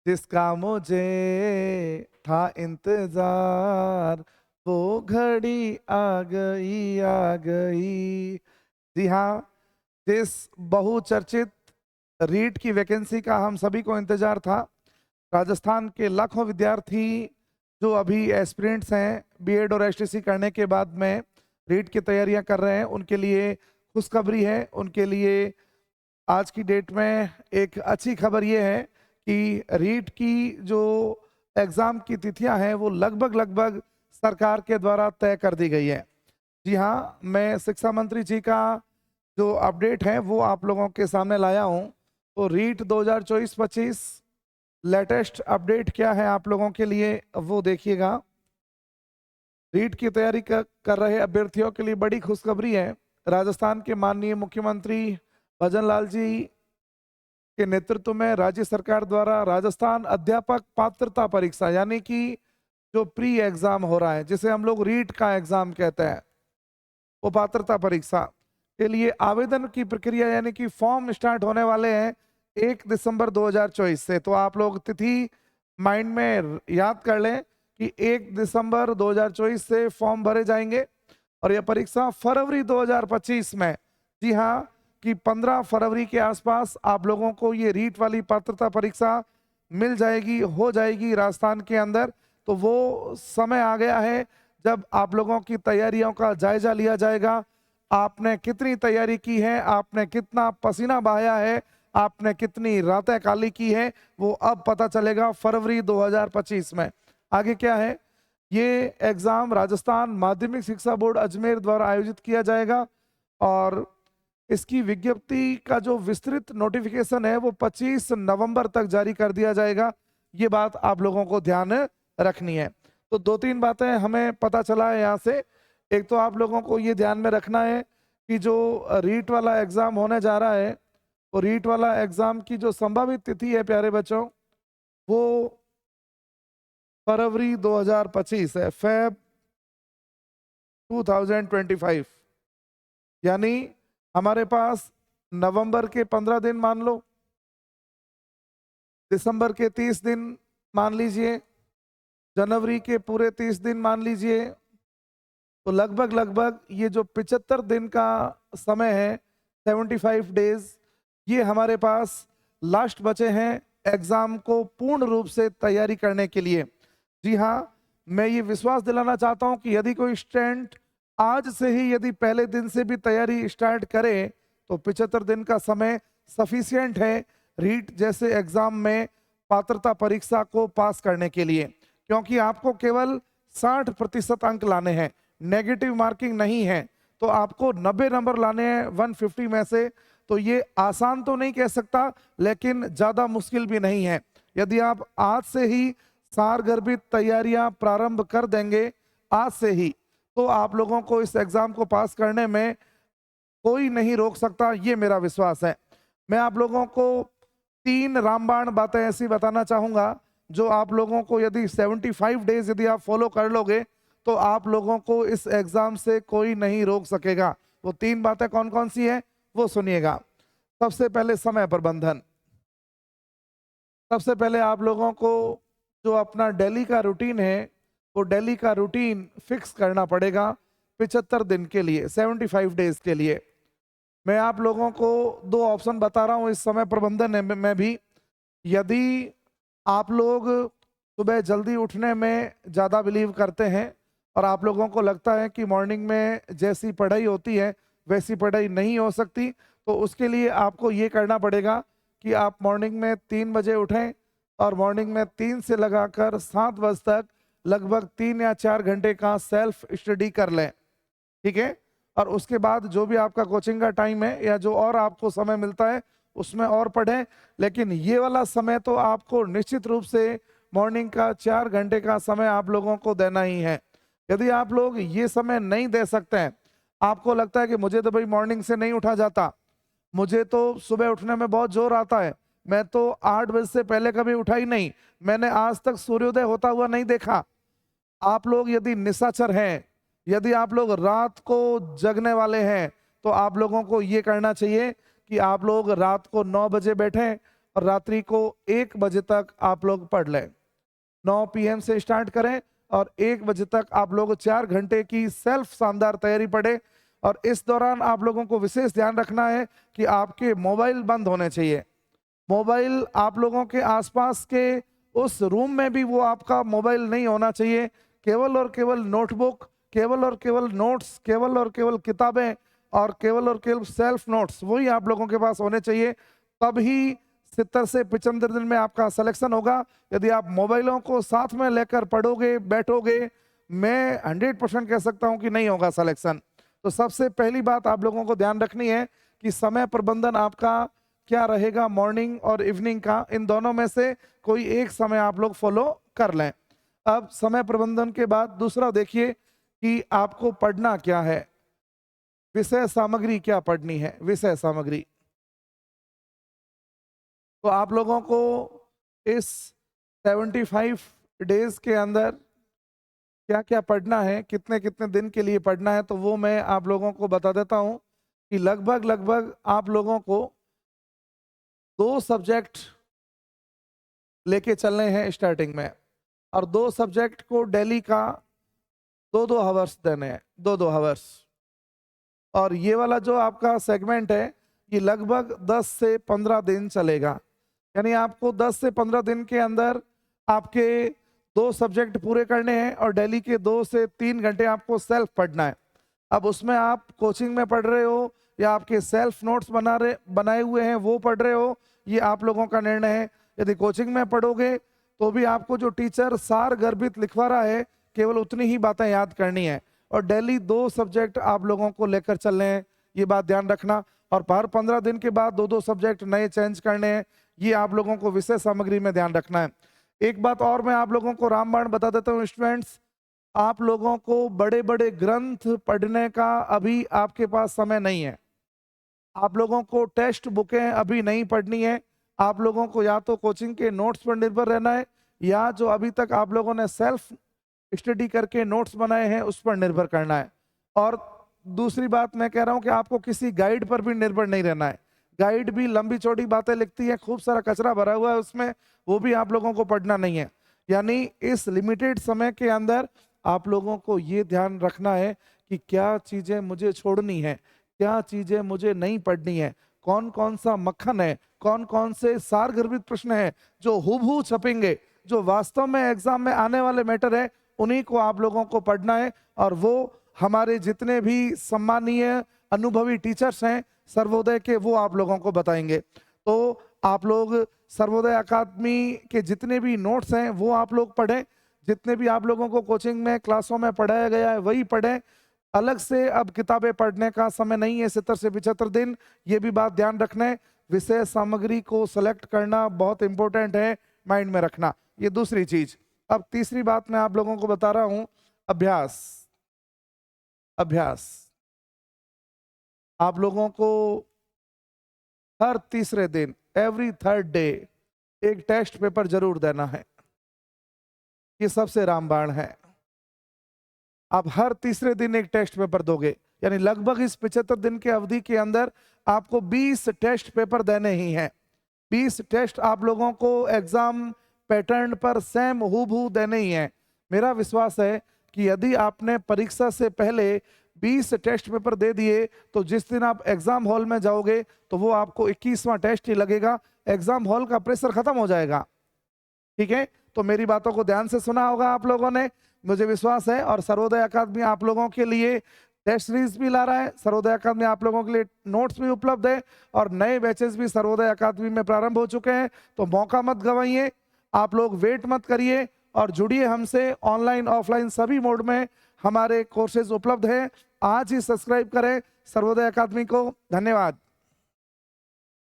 जिसका मुझे था इंतजार, वो घड़ी आ गई आ गई। जी हाँ, जिस बहुचर्चित रीट की वैकेंसी का हम सभी को इंतजार था, राजस्थान के लाखों विद्यार्थी जो अभी एस्पिरेंट्स हैं बीएड और एसटीसी करने के बाद में रीट की तैयारियां कर रहे हैं, उनके लिए खुशखबरी है। उनके लिए आज की डेट में एक अच्छी खबर ये है कि रीट की जो एग्ज़ाम की तिथियां हैं वो लगभग लगभग सरकार के द्वारा तय कर दी गई है। जी हाँ, मैं शिक्षा मंत्री जी का जो अपडेट है वो आप लोगों के सामने लाया हूँ। तो रीट 2024-25 लेटेस्ट अपडेट क्या है आप लोगों के लिए वो देखिएगा। रीट की तैयारी कर रहे अभ्यर्थियों के लिए बड़ी खुशखबरी है। राजस्थान के माननीय मुख्यमंत्री भजन लाल जी के नेतृत्व में राज्य सरकार द्वारा राजस्थान अध्यापक पात्रता परीक्षा यानी कि जो प्री एग्जाम हो रहा है, जिसे हम लोग रीट का एग्जाम कहते हैं, वो पात्रता परीक्षा के लिए आवेदन की प्रक्रिया यानी कि फॉर्म स्टार्ट होने वाले हैं 1 दिसंबर 2024 से। तो आप लोग तिथि माइंड में याद कर लें कि 1 दिसंबर 2024 से फॉर्म भरे जाएंगे और यह परीक्षा फरवरी 2025 में, जी हाँ, कि 15 फरवरी के आसपास आप लोगों को ये रीट वाली पात्रता परीक्षा मिल जाएगी, हो जाएगी राजस्थान के अंदर। तो वो समय आ गया है जब आप लोगों की तैयारियों का जायजा लिया जाएगा। आपने कितनी तैयारी की है, आपने कितना पसीना बहाया है, आपने कितनी रातें काली की है, वो अब पता चलेगा फरवरी 2025 में। आगे क्या है, ये एग्जाम राजस्थान माध्यमिक शिक्षा बोर्ड अजमेर द्वारा आयोजित किया जाएगा और इसकी विज्ञप्ति का जो विस्तृत नोटिफिकेशन है वो 25 नवंबर तक जारी कर दिया जाएगा। ये बात आप लोगों को ध्यान रखनी है। तो 2-3 बातें हमें पता चला है यहाँ से। एक तो आप लोगों को ये ध्यान में रखना है कि जो रीट वाला एग्जाम होने जा रहा है, वो रीट वाला एग्जाम की जो संभावित तिथि है प्यारे बच्चों, वो फरवरी 2025 है, फेब 2025। यानी हमारे पास नवंबर के 15 दिन मान लो, दिसंबर के 30 दिन मान लीजिए, जनवरी के पूरे 30 दिन मान लीजिए। तो लगभग लगभग ये जो 75 दिन का समय है, 75 डेज, ये हमारे पास लास्ट बचे हैं एग्जाम को पूर्ण रूप से तैयारी करने के लिए। जी हाँ, मैं ये विश्वास दिलाना चाहता हूं कि यदि कोई स्टूडेंट आज से ही यदि पहले दिन से भी तैयारी स्टार्ट करे तो 75 दिन का समय सफिशियंट है रीट जैसे एग्जाम में पात्रता परीक्षा को पास करने के लिए, क्योंकि आपको केवल 60% अंक लाने हैं, नेगेटिव मार्किंग नहीं है। तो आपको 90 नंबर लाने हैं 150 में से। तो ये आसान तो नहीं कह सकता, लेकिन ज़्यादा मुश्किल भी नहीं है। यदि आप आज से ही सारगर्भित तैयारियां प्रारंभ कर देंगे आज से ही, तो आप लोगों को इस एग्ज़ाम को पास करने में कोई नहीं रोक सकता, ये मेरा विश्वास है। मैं आप लोगों को 3 रामबाण बातें ऐसी बताना चाहूँगा जो आप लोगों को यदि 75 डेज यदि आप फॉलो कर लोगे तो आप लोगों को इस एग्ज़ाम से कोई नहीं रोक सकेगा। वो 3 बातें कौन कौन सी हैं वो सुनिएगा। सबसे पहले समय प्रबंधन। सबसे पहले आप लोगों को जो अपना डेली का रूटीन है वो डेली का रूटीन फिक्स करना पड़ेगा 75 दिन के लिए, 75 डेज के लिए। मैं आप लोगों को 2 ऑप्शन बता रहा हूँ इस समय प्रबंधन में भी। यदि आप लोग सुबह जल्दी उठने में ज़्यादा बिलीव करते हैं और आप लोगों को लगता है कि मॉर्निंग में जैसी पढ़ाई होती है वैसी पढ़ाई नहीं हो सकती, तो उसके लिए आपको ये करना पड़ेगा कि आप मॉर्निंग में 3 बजे उठें और मॉर्निंग में 3 से लगाकर 7 बजे तक लगभग 3 या 4 घंटे का सेल्फ स्टडी कर लें, ठीक है। और उसके बाद जो भी आपका कोचिंग का टाइम है या जो और आपको समय मिलता है उसमें और पढ़ें, लेकिन ये वाला समय तो आपको निश्चित रूप से मॉर्निंग का 4 घंटे का समय आप लोगों को देना ही है। यदि आप लोग ये समय नहीं दे सकते हैं, आपको लगता है कि मुझे तो भाई मॉर्निंग से नहीं उठा जाता, मुझे तो सुबह उठने में बहुत जोर आता है, मैं तो 8 बजे से पहले कभी उठा ही नहीं, मैंने आज तक सूर्योदय होता हुआ नहीं देखा। आप लोग यदि निशाचर हैं, यदि आप लोग रात को जगने वाले हैं, तो आप लोगों को ये करना चाहिए कि आप लोग रात को 9 बजे बैठें और रात्रि को 1 बजे तक आप लोग पढ़ लें। 9 पीएम से स्टार्ट करें और 1 बजे तक आप लोग 4 घंटे की सेल्फ शानदार तैयारी पढ़ें। और इस दौरान आप लोगों को विशेष ध्यान रखना है कि आपके मोबाइल बंद होने चाहिए। मोबाइल आप लोगों के आसपास के उस रूम में भी वो आपका मोबाइल नहीं होना चाहिए। केवल और केवल नोटबुक, केवल और केवल नोट्स, केवल और केवल किताबें और केवल और केवल सेल्फ नोट्स वही आप लोगों के पास होने चाहिए। तब ही 70 से 75 दिन में आपका सिलेक्शन होगा। यदि आप मोबाइलों को साथ में लेकर पढ़ोगे, बैठोगे, मैं 100% कह सकता हूं कि नहीं होगा सिलेक्शन। तो सबसे पहली बात आप लोगों को ध्यान रखनी है कि समय प्रबंधन आपका क्या रहेगा, मॉर्निंग और इवनिंग का, इन दोनों में से कोई एक समय आप लोग फॉलो कर लें। अब समय प्रबंधन के बाद दूसरा देखिए कि आपको पढ़ना क्या है, विषय सामग्री क्या पढ़नी है। विषय सामग्री तो आप लोगों को इस 75 डेज के अंदर क्या क्या पढ़ना है, कितने कितने दिन के लिए पढ़ना है, तो वो मैं आप लोगों को बता देता हूं कि लगभग लगभग आप लोगों को 2 सब्जेक्ट लेके चलने हैं स्टार्टिंग में, और 2 सब्जेक्ट को डेली का 2-2 हावर्स देने हैं, 2-2 हावर्स। और ये वाला जो आपका सेगमेंट है ये लगभग 10 से 15 दिन चलेगा। यानी आपको 10 से 15 दिन के अंदर आपके 2 सब्जेक्ट पूरे करने हैं और डेली के 2 से 3 घंटे आपको सेल्फ पढ़ना है। अब उसमें आप कोचिंग में पढ़ रहे हो या आपके सेल्फ नोट्स बनाए हुए हैं वो पढ़ रहे हो, ये आप लोगों का निर्णय है। यदि कोचिंग में पढ़ोगे तो भी आपको जो टीचर सार गर्भित लिखवा रहा है केवल उतनी ही बातें याद करनी है, और डेली 2 सब्जेक्ट आप लोगों को लेकर चलने हैं, ये बात ध्यान रखना। और हर 15 दिन के बाद 2-2 सब्जेक्ट नए चेंज करने हैं, ये आप लोगों को विषय सामग्री में ध्यान रखना है। एक बात और मैं आप लोगों को रामबाण बता देता हूँ स्टूडेंट्स, आप लोगों को बड़े बड़े ग्रंथ पढ़ने का अभी आपके पास समय नहीं है। आप लोगों को टेक्स्ट बुकें अभी नहीं पढ़नी है। आप लोगों को या तो कोचिंग के नोट्स पर निर्भर रहना है या जो अभी तक आप लोगों ने सेल्फ स्टडी करके नोट्स बनाए हैं उस पर निर्भर करना है। और दूसरी बात मैं कह रहा हूं कि आपको किसी गाइड पर भी निर्भर नहीं रहना है। गाइड भी लंबी चौड़ी बातें लिखती है, खूब सारा कचरा भरा हुआ है उसमें, वो भी आप लोगों को पढ़ना नहीं है। यानी इस लिमिटेड समय के अंदर आप लोगों को ये ध्यान रखना है कि क्या चीजें मुझे छोड़नी है, क्या चीजें मुझे नहीं पढ़नी है, कौन कौन सा मक्खन है, कौन कौन से सार गर्भित प्रश्न है जो हूबहू छपेंगे, जो वास्तव में एग्जाम में आने वाले मैटर है, उन्हीं को आप लोगों को पढ़ना है। और वो हमारे जितने भी सम्मानीय अनुभवी टीचर्स हैं सर्वोदय के, वो आप लोगों को बताएंगे। तो आप लोग सर्वोदय अकादमी के जितने भी नोट्स हैं वो आप लोग पढ़ें, जितने भी आप लोगों को कोचिंग में क्लासों में पढ़ाया गया है वही पढ़ें। अलग से अब किताबें पढ़ने का समय नहीं है 70 से 75 दिन, ये भी बात ध्यान रखना है। विषय सामग्री को सेलेक्ट करना बहुत इंपॉर्टेंट है, माइंड में रखना, ये दूसरी चीज। अब तीसरी बात मैं आप लोगों को बता रहा हूं, अभ्यास। अभ्यास आप लोगों को हर तीसरे दिन, एवरी थर्ड डे, एक टेस्ट पेपर जरूर देना है। ये सबसे रामबाण है। आप हर तीसरे दिन एक टेस्ट पेपर दोगे, यानी लगभग इस 75 दिन के अवधि के अंदर आपको 20 टेस्ट पेपर देने ही हैं। 20 टेस्ट आप लोगों को एग्जाम पैटर्न पर सेम हूबहू देने ही हैं। मेरा विश्वास है कि यदि आपने परीक्षा से पहले 20 टेस्ट पेपर दे दिए तो जिस दिन आप एग्जाम हॉल में जाओगे तो वो आपको 21वां टेस्ट ही लगेगा, एग्जाम हॉल का प्रेशर खत्म हो जाएगा। ठीक है, तो मेरी बातों को ध्यान से सुना होगा आप लोगों ने, मुझे विश्वास है। और सर्वोदय अकादमी आप लोगों के लिए टेस्ट सीरीज भी ला रहा है, सर्वोदय अकादमी आप लोगों के लिए नोट्स भी उपलब्ध है, और नए बैचेस भी सर्वोदय अकादमी में प्रारंभ हो चुके हैं। तो मौका मत गंवाइए, आप लोग वेट मत करिए और जुड़िए हमसे। ऑनलाइन ऑफलाइन सभी मोड में हमारे कोर्सेज उपलब्ध हैं। आज ही सब्सक्राइब करें सर्वोदय अकादमी को। धन्यवाद।